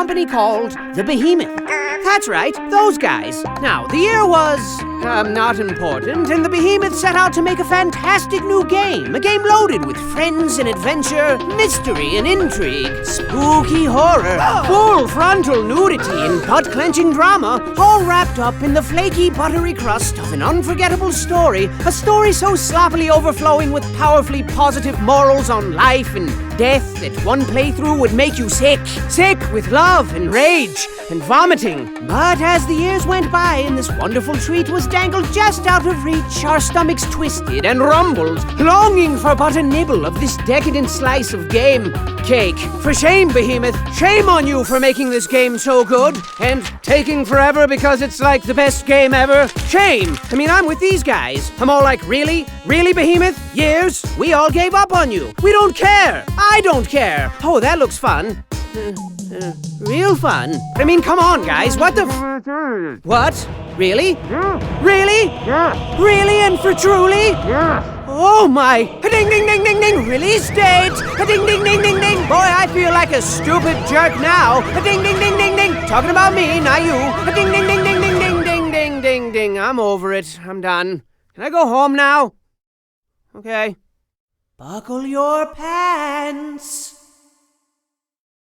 company called the Behemoth. That's right, those guys. Now, the year was, not important, and the Behemoth set out to make a fantastic new game. A game loaded with friends and adventure, mystery and intrigue, spooky horror, full frontal nudity and butt-clenching drama, all wrapped up in the flaky, buttery crust of an unforgettable story. A story so sloppily overflowing with powerfully positive morals on life and death that one playthrough would make you sick. Sick with love and rage and vomiting. But as the years went by and this wonderful treat was dangled just out of reach, our stomachs twisted and rumbled, longing for but a nibble of this decadent slice of game cake. For shame, Behemoth. Shame on you for making this game so good and taking forever because it's like the best game ever. Shame. I mean, I'm with these guys. I'm all like, really? Really, Behemoth? Years? We all gave up on you. We don't care. I don't care. Oh, that looks fun. Real fun. I mean, come on, guys. What the What? Really? Yeah. Really? Yeah. Really and for truly? Yeah. Oh my! Ding ding ding ding ding! Release date! Ding ding ding ding ding! Boy, I feel like a stupid jerk now! Ding ding ding ding ding! Talking about me, not you! Ding ding ding ding ding ding ding ding ding ding! I'm over it. I'm done. Can I go home now? Okay. Buckle your pants.